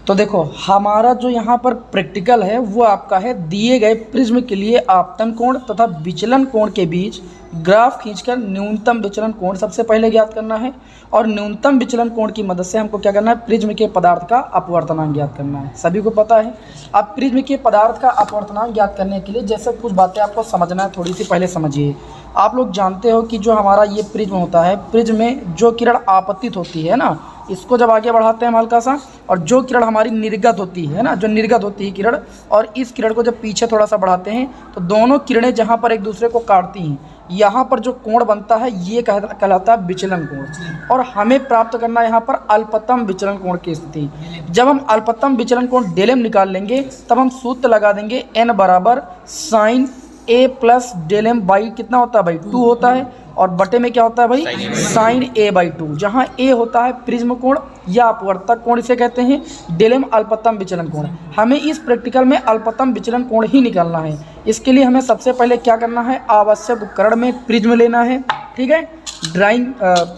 तो देखो हमारा जो यहाँ पर प्रैक्टिकल है वो आपका है, दिए गए प्रिज्म के लिए आपतन कोण तथा विचलन कोण के बीच ग्राफ खींचकर न्यूनतम विचलन कोण सबसे पहले ज्ञात करना है, और न्यूनतम विचलन कोण की मदद से हमको क्या करना है, प्रिज्म के पदार्थ का अपवर्तनांक ज्ञात करना है। सभी को पता है। अब प्रिज्म के पदार्थ का अपवर्तनांक ज्ञात करने के लिए जैसे कुछ बातें आपको समझना है, थोड़ी सी पहले समझिए। आप लोग जानते हो कि जो हमारा ये प्रिज्म होता है, प्रिज्म में जो किरण आपतित होती है ना, इसको जब आगे बढ़ाते हैं हम हल्का सा, और जो किरण हमारी निर्गत होती है ना, जो निर्गत होती है किरण, और इस किरण को जब पीछे थोड़ा सा बढ़ाते हैं तो दोनों किरणें जहाँ पर एक दूसरे को काटती हैं, यहाँ पर जो कोण बनता है ये कहलाता है विचलन कोण, और हमें प्राप्त करना है यहाँ पर अल्पतम विचलन कोण की स्थिति। जब हम अल्पतम विचलन कोण डेल निकाल लेंगे तब हम सूत्र लगा देंगे n बराबर sine a plus del m by कितना होता है भाई 2 होता है, और बटे में क्या होता है भाई साइन a बाई 2, जहाँ a होता है प्रिज्म कोण या अपवर्तक कोण इसे कहते हैं, डेल एम अल्पतम विचलन कोण। हमें इस प्रैक्टिकल में अल्पतम विचलन कोण ही निकालना है। इसके लिए हमें सबसे पहले क्या करना है, आवश्यक उपकरण में प्रिज्म लेना है, ठीक है। ड्राइंग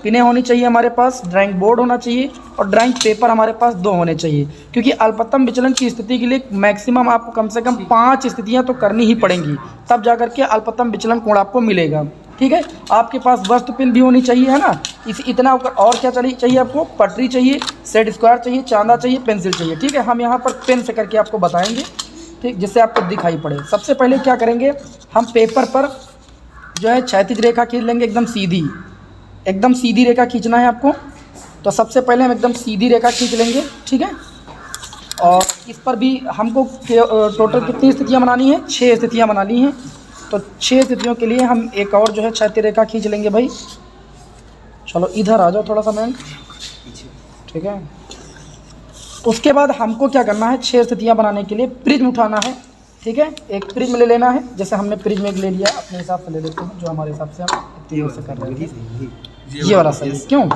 पिनें होनी चाहिए हमारे पास, ड्राइंग बोर्ड होना चाहिए, और ड्राइंग पेपर हमारे पास 2 होने चाहिए, क्योंकि अल्पतम विचलन की स्थिति के लिए मैक्सिमम आपको कम से कम 5 स्थितियां तो करनी ही पड़ेंगी, तब जाकर के अल्पतम विचलन कोण आपको मिलेगा, ठीक है। आपके पास वस्तु पिन भी होनी चाहिए, है ना। इतना और क्या चाहिए आपको, पटरी चाहिए, सेट स्क्वायर चाहिए, चांदा चाहिए, पेंसिल चाहिए, ठीक है। हम यहाँ पर पेन से करके आपको बताएंगे, ठीक, जिससे आपको दिखाई पड़े। सबसे पहले क्या करेंगे, हम पेपर पर जो है क्षैतिज रेखा खींच लेंगे, एकदम सीधी रेखा खींचना है आपको। तो सबसे पहले हम एकदम सीधी रेखा खींच लेंगे, ठीक है। और इस पर भी हमको टोटल कितनी स्थितियाँ बनानी है, 6 स्थितियाँ बनानी हैं। तो 6 स्थितियों के लिए हम एक और जो है क्षैतिज रेखा खींच लेंगे भाई। चलो इधर आ जाओ थोड़ा सा मैम, ठीक है। उसके बाद हमको क्या करना है, 6 स्थितियाँ बनाने के लिए प्रिज्म उठाना है, ठीक है। एक प्रिज्म ले लेना है, जैसे हमने प्रिज्म एक ले लिया, अपने हिसाब से ले लेते हैं, जो हमारे हिसाब से हम इतनी से कर रहे थे, ये वाला सही है, क्यों।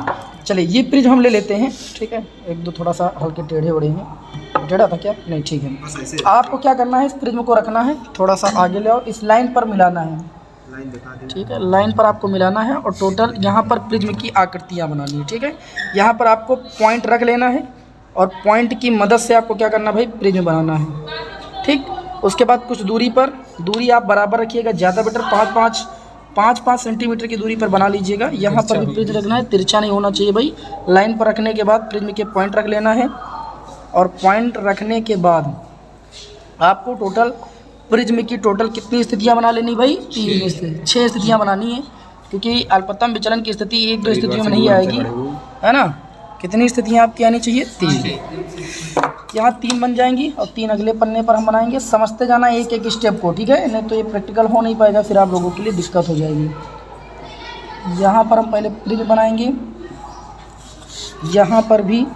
चलिए ये प्रिज्म हम ले लेते हैं, ठीक है। 1-2 थोड़ा सा हल्के टेढ़े उड़े हैं, टेढ़ा था क्या, नहीं ठीक है। आपको क्या करना है, इस प्रिज्म को रखना है, थोड़ा सा आगे ले आओ, इस लाइन पर मिलाना है, ठीक है। लाइन पर आपको मिलाना है, और टोटल यहाँ पर प्रिज्म की आकृतियाँ बनानी है, ठीक है। यहाँ पर आपको पॉइंट रख लेना है, और पॉइंट की मदद से आपको क्या करना भाई, प्रिज्म बनाना है, ठीक। उसके बाद कुछ दूरी आप बराबर रखिएगा, ज़्यादा बेटर 5-5 सेंटीमीटर की दूरी पर बना लीजिएगा। यहाँ पर भी प्रिज्म रखना है, तिरछा नहीं होना चाहिए भाई। लाइन पर रखने के बाद प्रिज्म के पॉइंट रख लेना है, और पॉइंट रखने के बाद आपको टोटल प्रिज्म की टोटल कितनी स्थितियाँ बना लेनी भाई, 6 स्थितियाँ बनानी है, क्योंकि अल्पतम विचलन की स्थिति 1-2 स्थितियों में नहीं आएगी, है ना। कितनी स्थितियाँ आपकी आनी चाहिए, 3। यहाँ 3 बन जाएंगी, और 3 अगले पन्ने पर हम बनाएंगे। समझते जाना एक स्टेप को, ठीक है, नहीं तो ये प्रैक्टिकल हो नहीं पाएगा, फिर आप लोगों के लिए दिक्कत हो जाएगी। यहाँ पर हम पहले प्रिज्म बनाएंगे, यहाँ पर भी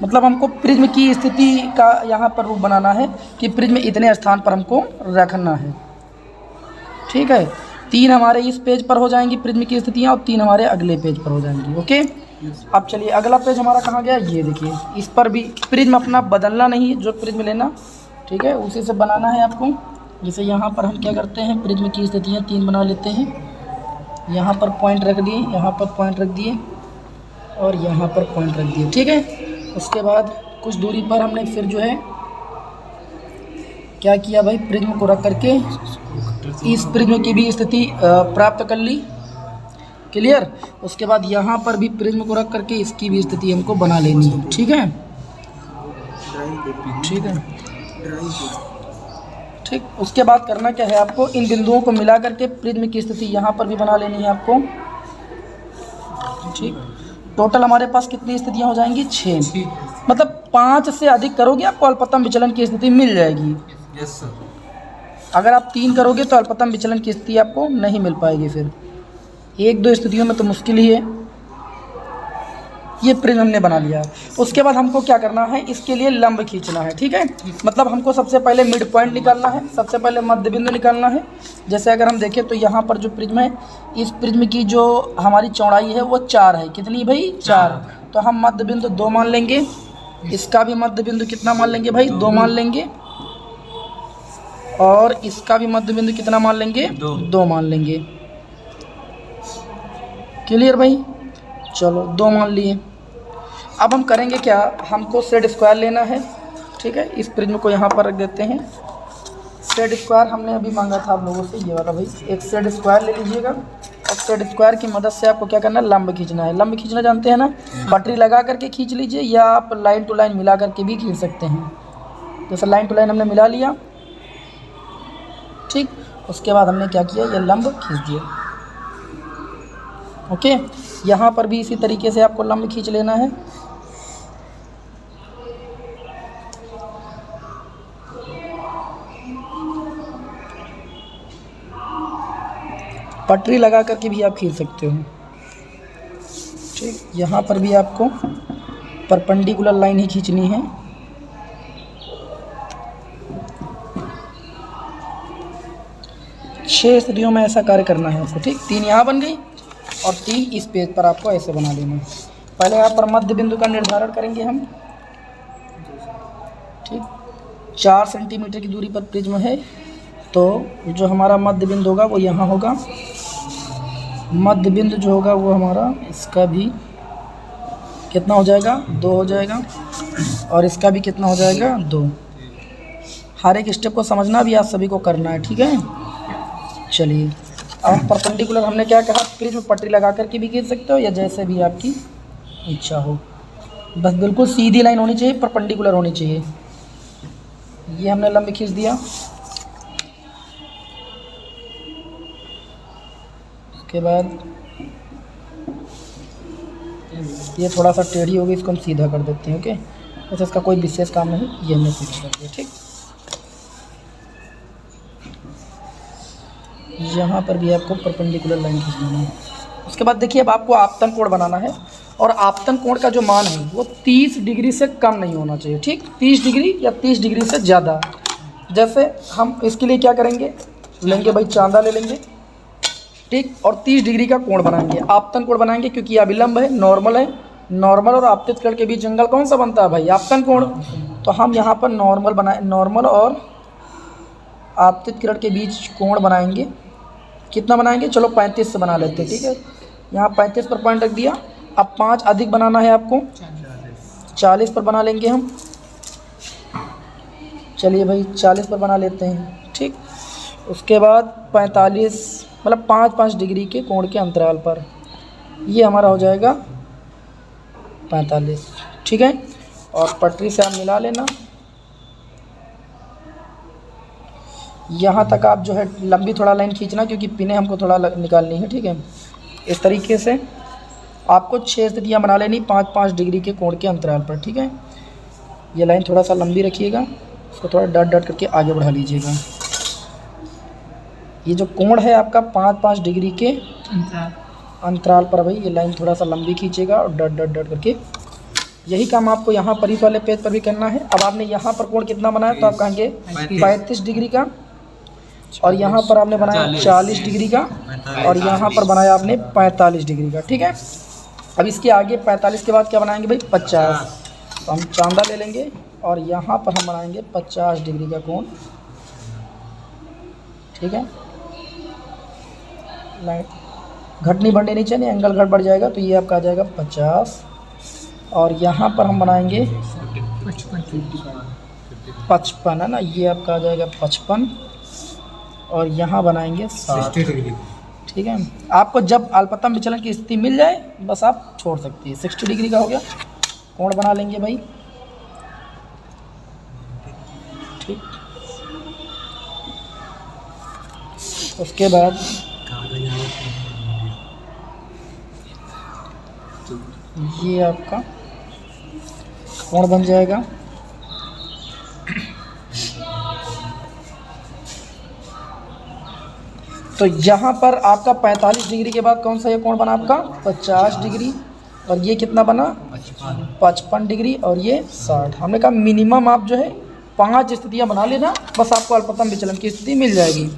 मतलब हमको प्रिज्म की स्थिति का यहाँ पर रूप बनाना है कि प्रिज्म इतने स्थान पर हमको रखना है, ठीक है। 3 हमारे इस पेज पर हो जाएंगी प्रिज्म की स्थितियाँ, और 3 हमारे अगले पेज पर हो जाएंगी, ओके। अब चलिए अगला पेज हमारा कहाँ गया, ये देखिए। इस पर भी प्रिज्म अपना बदलना नहीं है, जो प्रिज्म लेना, ठीक है, उसी से बनाना है आपको। जैसे यहाँ पर हम क्या करते हैं, प्रिज्म की स्थितियाँ 3 बना लेते हैं। यहाँ पर पॉइंट रख दिए, यहाँ पर पॉइंट रख दिए, और यहाँ पर पॉइंट रख दिए, ठीक है। उसके बाद कुछ दूरी पर हमने फिर जो है क्या किया भाई, प्रिज्म को रख करके इस प्रिज्म की भी स्थिति प्राप्त कर ली, क्लियर। उसके बाद यहाँ पर भी प्रिज्म को रख करके इसकी भी स्थिति हमको बना लेनी है, ठीक है, ठीक है, ठीक। उसके बाद करना क्या है आपको, इन बिंदुओं को मिला करके प्रिज्म की स्थिति यहाँ पर भी बना लेनी है आपको, ठीक। टोटल हमारे पास कितनी स्थितियाँ हो जाएंगी, 6। मतलब 5 से अधिक करोगे आपको अल्पतम विचलन की स्थिति मिल जाएगी। Yes sir. अगर आप 3 करोगे तो अल्पतम विचलन की स्थिति आपको नहीं मिल पाएगी, फिर 1-2 स्थितियों में तो मुश्किल ही है। ये प्रिज्म हमने बना लिया। उसके बाद हमको क्या करना है, इसके लिए लंब खींचना है, ठीक है। मतलब हमको सबसे पहले मिड पॉइंट निकालना है, सबसे पहले मध्य बिंदु निकालना है। जैसे अगर हम देखें तो यहाँ पर जो प्रिज्म है, इस प्रिज्म की जो हमारी चौड़ाई है वो 4 है। कितनी भाई, 4। तो हम मध्य बिंदु 2 मान लेंगे, इसका भी मध्य बिंदु कितना मान लेंगे भाई, 2 मान लेंगे, और इसका भी मध्य बिंदु कितना मान लेंगे, 2 मान लेंगे। क्लियर भाई, चलो 2 मान लिए। अब हम करेंगे क्या, हमको सेट स्क्वायर लेना है, ठीक है। इस प्रिज्म को यहाँ पर रख देते हैं। सेट स्क्वायर हमने अभी मांगा था आप लोगों से, ये वाला भाई, एक सेट स्क्वायर ले लीजिएगा। और सेट स्क्वायर की मदद से आपको क्या करना है, लंब खींचना है। लंब खींचना जानते हैं ना, पटरी लगा करके खींच लीजिए या आप लाइन टू लाइन मिला करके भी खींच सकते हैं। जैसे लाइन टू लाइन हमने मिला लिया, ठीक। उसके बाद हमने क्या किया, ये लंब खींच दिया, ओके। यहाँ पर भी इसी तरीके से आपको लंब खींच लेना है। पटरी लगा करके भी आप खींच सकते हो, ठीक। यहाँ पर भी आपको परपेंडिकुलर लाइन ही खींचनी है। छह स्थितियों में ऐसा कार्य करना है आपको, ठीक। 3 यहाँ बन गई और 3 इस पेज पर आपको ऐसे बना लेना है। पहले यहाँ पर मध्य बिंदु का निर्धारण करेंगे हम, ठीक। 4 सेंटीमीटर की दूरी पर प्रिज्म है, तो जो हमारा मध्य बिंदु होगा वो यहाँ होगा। मध्य बिंदु जो होगा वो हमारा, इसका भी कितना हो जाएगा, 2 हो जाएगा, और इसका भी कितना हो जाएगा, 2। हर एक स्टेप को समझना भी आप सभी को करना है, ठीक है। चलिए, अब परपेंडिकुलर हमने क्या कहा, प्रिज्म पटरी लगा करके भी खींच सकते हो या जैसे भी आपकी इच्छा हो, बस बिल्कुल सीधी लाइन होनी चाहिए, परपेंडिकुलर होनी चाहिए। ये हमने लंब खींच दिया। उसके बाद ये थोड़ा सा टेढ़ी होगी, इसको हम सीधा कर देते हैं, ओके। वैसे इसका कोई विशेष काम नहीं, ये हमने सीधा कर दिया, ठीक। यहाँ पर भी आपको परपेंडिकुलर लाइन खींचना है। उसके बाद देखिए, अब आपको आपतन कोण बनाना है, और आपतन कोण का जो मान है वो 30 डिग्री से कम नहीं होना चाहिए, ठीक। 30 डिग्री या 30 डिग्री से ज़्यादा। जैसे हम इसके लिए क्या करेंगे, लेंगे भाई चांदा ले लेंगे, ठीक, और 30 डिग्री का कोण बनाएंगे, आपतन कोण बनाएंगे, क्योंकि यह अभिलंब है, नॉर्मल है। नॉर्मल और आपतित कोण के बीच एंगल कौन सा बनता है भाई, आपतन कोण। तो हम यहाँ पर नॉर्मल बनाए, नॉर्मल और आपतित किरण के बीच कोण बनाएंगे। कितना बनाएंगे, चलो 35 से बना लेते हैं, ठीक है। यहाँ 35 पर पॉइंट रख दिया। अब 5 अधिक बनाना है आपको, 40 पर बना लेंगे हम। चलिए भाई 40 पर बना लेते हैं, ठीक। उसके बाद 45, मतलब 5-5 डिग्री के कोण के अंतराल पर, ये हमारा हो जाएगा 45, ठीक है। और पटरी से आप मिला लेना। यहाँ तक आप जो है लंबी थोड़ा लाइन खींचना, क्योंकि पिने हमको थोड़ा निकालनी है, ठीक है। इस तरीके से आपको 6 स्थितियाँ बना लेनी 5-5 डिग्री के कोण के अंतराल पर, ठीक है। ये लाइन थोड़ा सा लंबी रखिएगा, उसको थोड़ा डट डट करके आगे बढ़ा लीजिएगा। ये जो कोण है आपका 5-5 डिग्री के अंतराल पर भाई, ये लाइन थोड़ा सा लंबी खींचेगा और डट डट डट करके। यही काम आपको यहाँ पर इस वाले पेज पर भी करना है। अब आपने यहाँ पर कोण कितना बनाया, तो आप कहेंगे 35 डिग्री का, और यहाँ पर आपने बनाया 40 डिग्री का, और यहाँ पर बनाया आपने 45 डिग्री का, ठीक है। अब इसके आगे 45 के बाद क्या बनाएंगे भाई, 50। तो हम चांदा ले लेंगे और यहाँ पर हम बनाएंगे 50 डिग्री का कोण, ठीक है। लाइन घटनी बढ़नी नहीं चाहिए, एंगल घट बढ़ जाएगा, तो ये आपका आ जाएगा 50। और यहाँ पर हम बनाएंगे 55, है ना, ये आपका आ जाएगा 55, और यहाँ बनाएंगे 60, ठीक है। आपको जब अल्पतम विचलन की स्थिति मिल जाए बस आप छोड़ सकते हैं। 60 डिग्री का हो गया, कोण बना लेंगे भाई, ठीक। उसके बाद ये आपका कोण बन जाएगा। तो यहाँ पर आपका 45 डिग्री के बाद कौन सा ये कोण बना आपका 50 डिग्री, और ये कितना बना 55 डिग्री, और ये 60। हमने कहा मिनिमम आप जो है 5 स्थितियाँ बना लेना, बस आपको अल्पतम विचलन की स्थिति मिल जाएगी।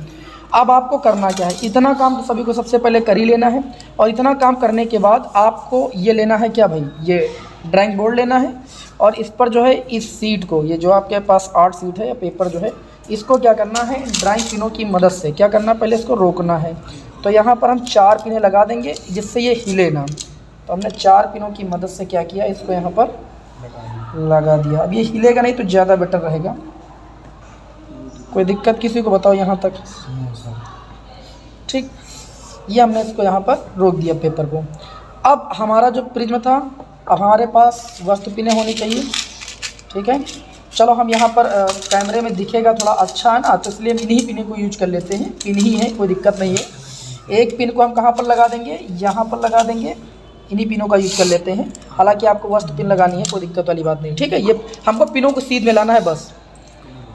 अब आपको करना क्या है, इतना काम तो सभी को सबसे पहले कर ही लेना है। और इतना काम करने के बाद आपको ये लेना है क्या भाई, ये ड्राइंग बोर्ड लेना है, और इस पर जो है इस सीट को, ये जो आपके पास आर्ट सीट है या पेपर जो है, इसको क्या करना है, ड्राइंग पिनों की मदद से क्या करना, पहले इसको रोकना है। तो यहाँ पर हम 4 पिनें लगा देंगे जिससे ये हिले ना, तो हमने 4 पिनों की मदद से क्या किया, इसको यहाँ पर लगा दिया। अब ये हिलेगा नहीं तो ज़्यादा बेटर रहेगा। कोई दिक्कत किसी को बताओ यहाँ तक? ठीक, ये हमने इसको यहाँ पर रोक दिया पेपर को। अब हमारा जो प्रिज्म था, अब हमारे पास वस्तु पिनें होनी चाहिए। ठीक है, चलो हम यहाँ पर कैमरे में दिखेगा थोड़ा अच्छा है ना, तो इसलिए हम इन्हीं पिने को यूज कर लेते हैं। पिन ही है, कोई दिक्कत नहीं है। एक पिन को हम कहाँ पर लगा देंगे, यहाँ पर लगा देंगे। इन्हीं पिनों का यूज कर लेते हैं। हालांकि आपको वस्तु पिन लगानी है, कोई दिक्कत वाली बात नहीं। ठीक है, ये हमको पिनों को सीध में लाना है बस।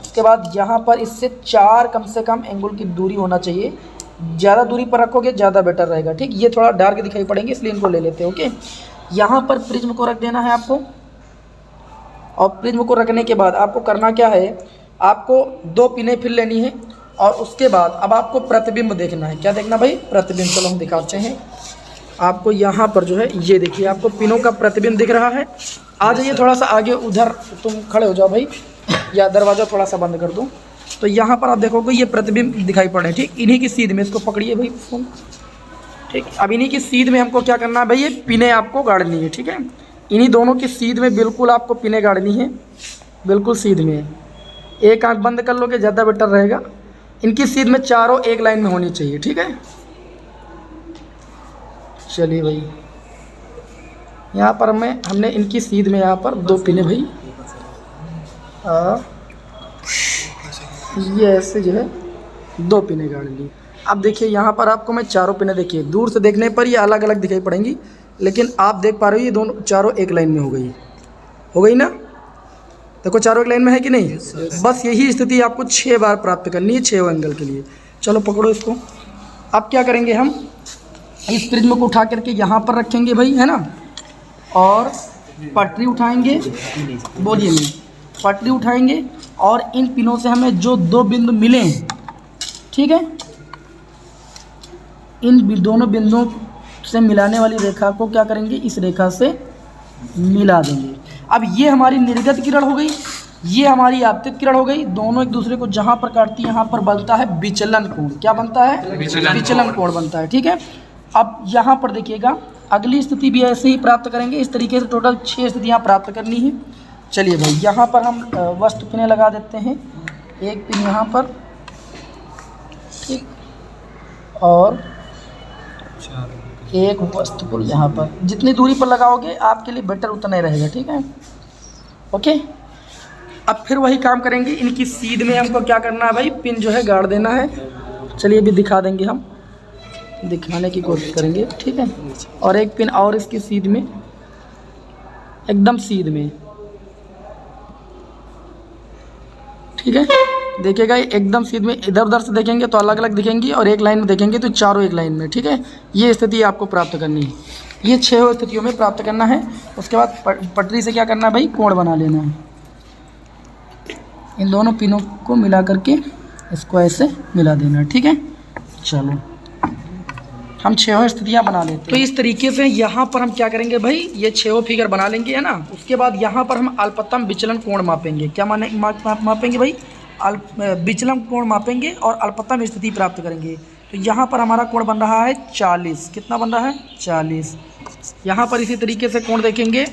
उसके बाद यहाँ पर इससे 4 कम से कम एंगल की दूरी होना चाहिए। ज़्यादा दूरी पर रखोगे ज़्यादा बेटर रहेगा। ठीक, ये थोड़ा डार्क दिखाई पड़ेंगे इसलिए इनको ले लेते हैं। ओके, यहाँ पर प्रिज्म को रख देना है आपको। और प्रिज्म को रखने के बाद आपको करना क्या है, आपको 2 पिनें फिर लेनी है। और उसके बाद अब आपको प्रतिबिंब देखना है। क्या देखना भाई? प्रतिबिंब। चलो हम दिखाते हैं आपको। यहाँ पर जो है ये देखिए, आपको पिनों का प्रतिबिंब दिख रहा है। आ जाइए थोड़ा सा आगे, उधर तुम खड़े हो जाओ भाई, या दरवाज़ा थोड़ा सा बंद कर दूँ। तो यहाँ पर आप देखोगे ये प्रतिबिंब दिखाई पड़े। ठीक, इन्हीं की सीध में इसको पकड़िए भाई फोन। ठीक, अब इन्हीं की सीध में हमको क्या करना है भाई, ये पिनें आपको गाड़नी है। ठीक है, इन्हीं दोनों की सीध में बिल्कुल आपको पिनें गाड़नी है, बिल्कुल सीध में। एक आंख बंद कर लोगे ज़्यादा बेटर रहेगा। इनकी सीध में चारों एक लाइन में होनी चाहिए। ठीक है, चलिए भाई, यहाँ पर हमने इनकी सीध में यहाँ पर 2 पिनें भाई, ये ऐसे जो है 2 पिनें गाड़ ली। अब देखिए यहाँ पर आपको मैं चारों पिनें, देखिए दूर से देखने पर ये अलग अलग दिखाई पड़ेंगी, लेकिन आप देख पा रहे हो ये दोनों चारों एक लाइन में हो गई ना। देखो चारों एक लाइन में है कि नहीं। बस यही स्थिति आपको 6 बार प्राप्त करनी है 6 एंगल के लिए। चलो पकड़ो इसको। अब क्या करेंगे, हम इस प्रिज्म को उठा करके यहाँ पर रखेंगे भाई, है ना। और पटरी उठाएंगे, बोलिए नहीं, पटरी उठाएंगे और इन पिनों से हमें जो 2 बिंदु मिले हैं, ठीक है, इन दोनों बिंदुओं से मिलाने वाली रेखा को क्या करेंगे, इस रेखा से मिला देंगे। अब ये हमारी निर्गत किरण हो गई, ये हमारी आपतित किरण हो गई। दोनों एक दूसरे को जहाँ पर काटती है यहाँ पर बनता है विचलन कोण। क्या बनता है? विचलन कोण बनता है। ठीक है, अब यहाँ पर देखिएगा अगली स्थिति भी ऐसे ही प्राप्त करेंगे। इस तरीके से टोटल 6 स्थितियाँ प्राप्त करनी है। चलिए भाई, यहाँ पर हम वस्तु पिनें लगा देते हैं। एक पिन यहाँ पर, ठीक, और एक वस्तु पुल यहाँ पर। जितनी दूरी पर लगाओगे आपके लिए बेटर उतना ही रहेगा। ठीक है, ओके। अब फिर वही काम करेंगे। इनकी सीध में हमको क्या करना है भाई, पिन जो है गाड़ देना है। चलिए अभी दिखा देंगे, हम दिखाने की कोशिश करेंगे। ठीक है, और एक पिन और इसकी सीध में, एकदम सीध में। ठीक है, देखिएगा एकदम सीध में। इधर उधर से देखेंगे तो अलग अलग दिखेंगी, और एक लाइन में देखेंगे तो चारों एक लाइन में। ठीक है, ये स्थिति आपको प्राप्त करनी है। ये 6 स्थितियों में प्राप्त करना है। उसके बाद पटरी से क्या करना है भाई, कोण बना लेना है। इन दोनों पिनों को मिला करके इसको ऐसे मिला देना है। ठीक है, चलो हम 6 स्थितियाँ बना लेते हैं। तो इस तरीके से यहाँ पर हम क्या करेंगे भाई, ये 6 फिगर बना लेंगे, है ना। उसके बाद यहाँ पर हम अल्पतम विचलन कोण मापेंगे। क्या मापेंगे भाई, विचलन कोण मापेंगे और अल्पतम स्थिति प्राप्त करेंगे। तो यहाँ पर हमारा कोण बन रहा है 40। कितना बन रहा है? 40। यहाँ पर इसी तरीके से कोण देखेंगे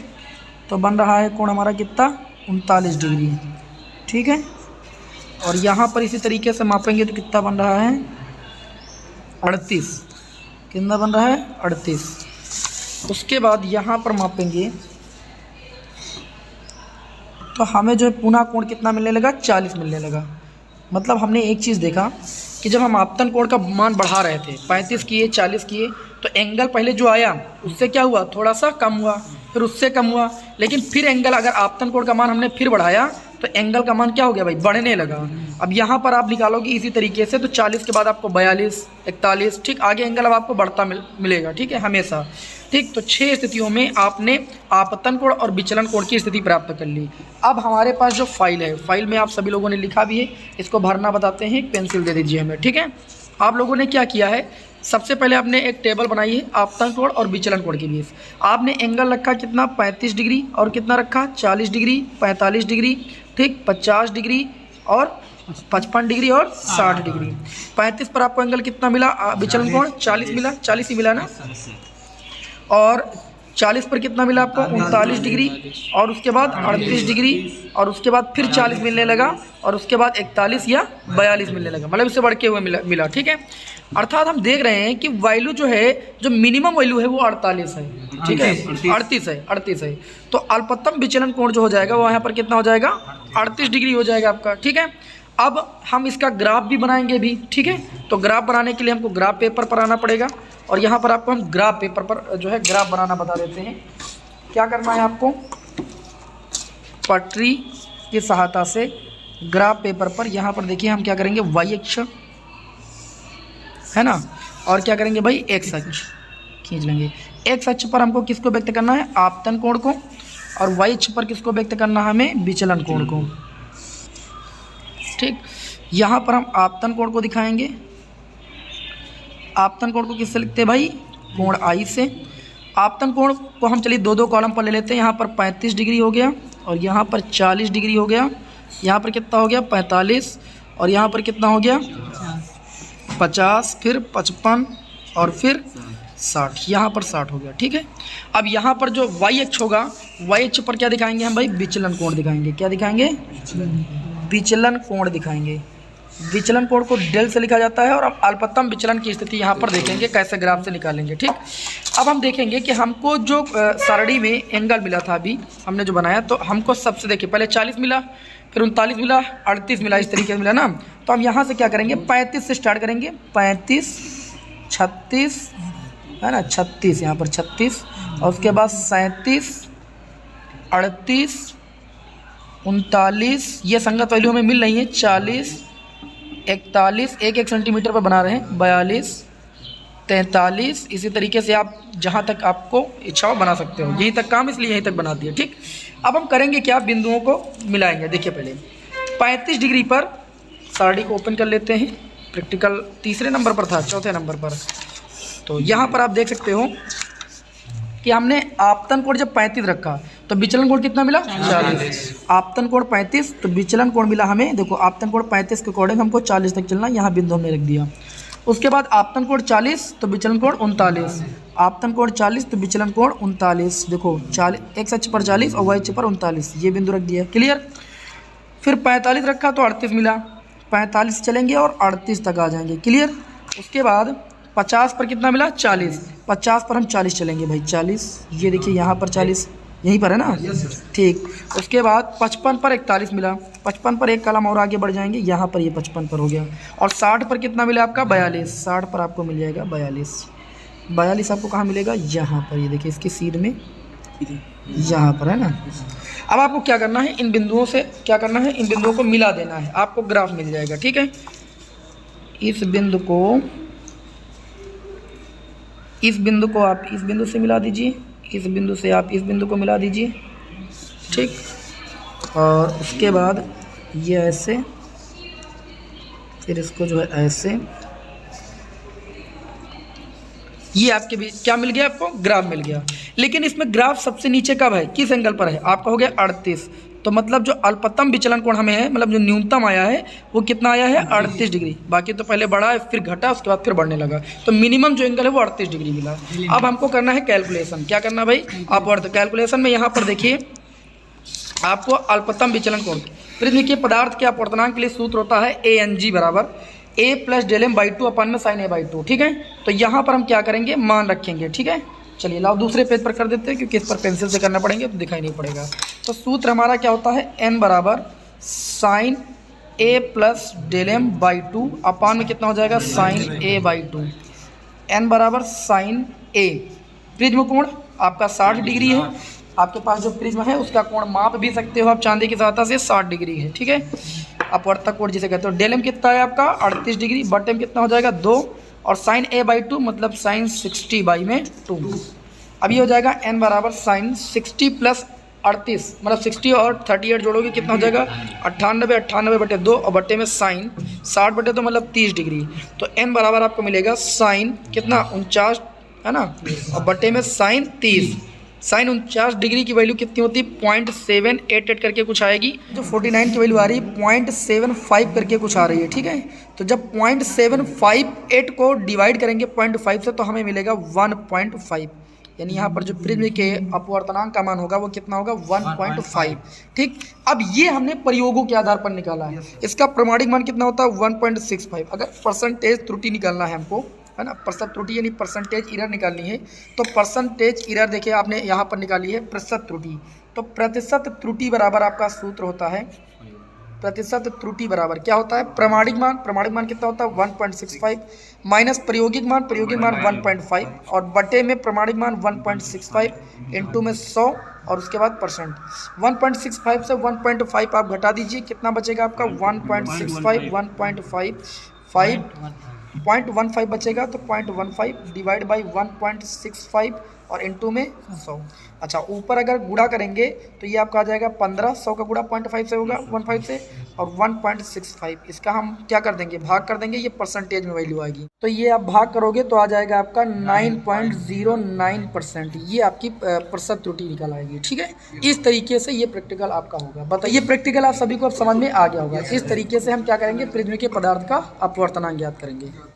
तो बन रहा है कोण हमारा कितना, 39 डिग्री। ठीक है, और यहाँ पर इसी तरीके से मापेंगे तो कितना बन रहा है, 38। कितना बन रहा है, 38। उसके बाद यहाँ पर मापेंगे तो हमें जो है पुनः कोण कितना मिलने लगा, 40 मिलने लगा। मतलब हमने एक चीज़ देखा कि जब हम आपतन कोण का मान बढ़ा रहे थे, 35 किए, 40 किए, तो एंगल पहले जो आया उससे क्या हुआ, थोड़ा सा कम हुआ, फिर उससे कम हुआ, लेकिन फिर एंगल, अगर आपतन कोण का मान हमने फिर बढ़ाया तो एंगल का मान क्या हो गया भाई, बढ़ने लगा। अब यहाँ पर आप निकालोगे इसी तरीके से, तो 40 के बाद आपको 42, 41, ठीक, आगे एंगल अब आपको बढ़ता मिलेगा। ठीक है, हमेशा। ठीक, तो 6 स्थितियों में आपने आपतन कोण और विचलन कोण की स्थिति प्राप्त कर ली। अब हमारे पास जो फाइल है, फाइल में आप सभी लोगों ने लिखा भी है, इसको भरना बताते हैं। पेंसिल दे दीजिए हमें। ठीक है, आप लोगों ने क्या किया है, सबसे पहले आपने एक टेबल बनाई है आपतन कोण और विचलन कोण के बीच। आपने एंगल रखा कितना, 35 डिग्री, और कितना रखा, 40 डिग्री, 45 डिग्री, ठीक, 50 डिग्री और 55 डिग्री और 60 डिग्री। 35 पर आपको एंगल कितना मिला, विचलन कोण 40 मिला, 40 ही मिला ना। और 40 पर कितना मिला आपको 39 डिग्री, और उसके बाद 38 डिग्री, और उसके बाद फिर 40 मिलने लगा, और उसके बाद 41 या 42 मिलने लगा, मतलब इससे बढ़ के हुए मिला। ठीक है, अर्थात हम देख रहे हैं कि वैल्यू जो है, जो मिनिमम वैल्यू है वो 48 है। ठीक है, 38 है। तो अल्पतम विचलन कोण जो हो जाएगा वो यहाँ पर कितना हो जाएगा 38 डिग्री हो जाएगा आपका। ठीक है, अब हम इसका ग्राफ भी बनाएंगे भी। ठीक है, तो ग्राफ बनाने के लिए हमको ग्राफ पेपर पर आना पड़ेगा, और यहाँ पर आपको हम ग्राफ पेपर पर जो है ग्राफ बनाना बता देते हैं। क्या करना है आपको, पटरी की सहायता से ग्राफ पेपर पर यहाँ पर देखिए हम क्या करेंगे, वाई अक्ष है ना, और क्या करेंगे भाई एक्स अक्ष खींच लेंगे। एक्स अक्ष पर हमको किसको व्यक्त करना है, आपतन कोण को, और वाई अक्ष पर किसको व्यक्त करना है हमें, विचलन कोण को। ठीक, यहाँ पर हम आपतन कोण को दिखाएंगे। आपतन कोण को किससे लिखते हैं भाई, कोण आई से। आपतन कोण को हम चलिए 2-2 कॉलम पर ले लेते हैं। यहाँ पर 35 डिग्री हो गया, और यहाँ पर 40 डिग्री हो गया, यहाँ पर कितना हो गया 45, और यहाँ पर कितना हो गया 50, फिर 55, और फिर 60, यहाँ पर 60 हो गया। ठीक है, अब यहाँ पर जो वाई अक्ष होगा, वाई अक्ष पर क्या दिखाएंगे हम भाई, विचलन कोण दिखाएंगे। क्या दिखाएंगे, विचलन कोण दिखाएंगे। विचलन कोण को डेल से लिखा जाता है, और अब अल्पतम विचलन की स्थिति यहाँ पर देखेंगे कैसे ग्राफ से निकालेंगे। ठीक, अब हम देखेंगे कि हमको जो सारणी में एंगल मिला था अभी हमने जो बनाया, तो हमको सबसे देखिए पहले 40 मिला, फिर 39 मिला, 38 मिला, इस तरीके से मिला ना। तो हम यहाँ से क्या करेंगे, 35 से स्टार्ट करेंगे, 35, 36 है ना, 36 यहाँ पर 36, और उसके बाद 37, 38, 39, ये संगत वैल्यू हमें मिल रही है, 40, 41, एक सेंटीमीटर पर बना रहे हैं, 42, 43, इसी तरीके से आप जहाँ तक आपको इच्छा हो बना सकते हो। यहीं तक काम, इसलिए यहीं तक बना दिया। ठीक, अब हम करेंगे क्या, बिंदुओं को मिलाएंगे। देखिए पहले 35 डिग्री पर सारणी को ओपन कर लेते हैं। प्रैक्टिकल तीसरे नंबर पर था, चौथे नंबर पर। तो यहाँ पर आप देख सकते हो कि हमने आपतन कोण जब 35 रखा तो विचलन कोण कितना मिला 40। आपतन कोण 35 तो विचलन कोण मिला हमें, देखो आपतन कोण 35 के अकॉर्डिंग हमको 40 तक चलना, यहाँ बिंदु हमने रख दिया। उसके बाद आपतन कोण 40 तो विचलन कोण 39, आपतन कोण 40 तो विचलन कोण 39। देखो 40, एक्स अक्ष पर 40 और वाई अक्ष पर 39, ये बिंदु रख दिया। क्लियर, फिर 45 रखा तो 38 मिला, 45 चलेंगे और 38 तक आ जाएंगे। क्लियर, उसके बाद 50 पर कितना मिला 40, 50 पर हम 40 चलेंगे भाई, 40, ये देखिए यहाँ पर 40 यहीं पर है ना। ठीक, उसके बाद 55 पर 41 मिला, 55 पर एक कलम और आगे बढ़ जाएंगे, यहाँ पर ये 55 पर हो गया। और 60 पर कितना मिला आपका 42, 60 पर आपको मिल जाएगा 42। 42 आपको कहाँ मिलेगा, यहाँ पर, ये देखिए इसके सीध में, यहाँ पर है ना। अब आपको क्या करना है, इन बिंदुओं से क्या करना है, इन बिंदुओं को मिला देना है, आपको ग्राफ मिल जाएगा। ठीक है, इस बिंदु को आप इस बिंदु से मिला दीजिए, इस बिंदु से आप इस बिंदु को मिला दीजिए। ठीक, और उसके बाद ये ऐसे, फिर इसको जो है ऐसे, ये आपके बीच क्या मिल गया, आपको ग्राफ मिल गया। लेकिन इसमें ग्राफ सबसे नीचे कब है, किस एंगल पर है, आपका हो गया 38। तो मतलब जो अल्पतम विचलन कोण हमें है, मतलब जो न्यूनतम आया है वो कितना आया है 38 डिग्री। बाकी तो पहले बढ़ा है, फिर घटा, उसके बाद फिर बढ़ने लगा, तो मिनिमम जो एंगल है वो 38 डिग्री मिला। अब हमको करना है कैलकुलेशन। क्या करना भाई, अपवर्त कैलकुलेशन में यहाँ पर देखिए आपको अल्पतम विचलन कोण, प्रिज्म के पदार्थ के अपवर्तनांक के लिए सूत्र होता है ANG बराबर A plus del m by 2 अपन में साइन A बाई 2। ठीक है, तो यहाँ पर हम क्या करेंगे, मान रखेंगे। ठीक है, चलिए लाओ दूसरे पेज पर कर देते हैं, क्योंकि इस पर पेंसिल से करना पड़ेंगे तो दिखाई नहीं पड़ेगा। तो सूत्र हमारा क्या होता है, n बराबर sine A plus del m by 2 अपान में कितना हो जाएगा साइन A बाई 2। n बराबर साइन A। प्रिज्म कोण आपका 60 डिग्री है, आपके पास जो प्रिज्म है उसका कोण माप भी सकते हो आप चांदी की सहायता से, 60 डिग्री है। ठीक है, अपवर्तक कोण जिसे कहते हो। डेल एम कितना है आपका 38 डिग्री, बट एम कितना हो जाएगा 2, और साइन A बाई 2 मतलब साइन 60 बाई में 2। अब ये हो जाएगा n बराबर साइन 60 प्लस 38, मतलब 60 और 38 जोड़ोगे कितना हो जाएगा 98, 98 बटे 2 और बटे में साइन 60 बटे 2 मतलब 30 डिग्री। तो n बराबर आपको मिलेगा साइन कितना 49 है ना, और बटे में साइन 30। साइन 49 डिग्री की वैल्यू कितनी होती है 0.788 करके कुछ आएगी, जो 49 की वैल्यू आ रही है 0.75 करके कुछ आ रही है। ठीक है, तो जब 0.758 को डिवाइड करेंगे 0.5 से तो हमें मिलेगा 1.5। यानी यहाँ पर जो प्रिज्म के अपवर्तनांक का मान होगा वो कितना होगा 1.5। ठीक, अब ये हमने प्रयोगों के आधार पर निकाला है। इसका प्रमाणिक मान कितना होता है 1.65। अगर परसेंटेज त्रुटि निकालना है हमको, है ना, प्रतिशत त्रुटि यानी परसेंटेज एरर निकालनी है, तो परसेंटेज एरर देखिए आपने यहाँ पर निकाली है प्रतिशत त्रुटि। तो प्रतिशत त्रुटि बराबर आपका सूत्र होता है, प्रतिशत त्रुटि बराबर क्या होता है, प्रमाणिक मान कितना होता है 1.65 माइनस प्रायोगिक मान 1.5 और बटे में प्रमाणिक मान 1.65 इंटू में 100 और उसके बाद परसेंट। 1.65 से 1.5 आप घटा दीजिए, कितना बचेगा आपका 1.65 0.15 बचेगा, तो 0.15 डिवाइड बाई 1.65 और इंटू में 100। अच्छा, ऊपर अगर गुणा करेंगे तो ये आपका आ जाएगा 15, 100 का गुणा 0.5 से होगा 15 से, और 1.65 इसका हम क्या कर देंगे, भाग कर देंगे, ये परसेंटेज में वैल्यू आएगी। तो ये आप भाग करोगे तो आ जाएगा आपका 9.09%। ये आपकी प्रतिशत त्रुटि निकल आएगी। ठीक है, इस तरीके से ये प्रैक्टिकल आपका होगा। बताइए, प्रैक्टिकल आप सभी को अब समझ में आ गया होगा। इस तरीके से हम क्या करेंगे, प्रिज्म के पदार्थ का अपवर्तनांक ज्ञात करेंगे।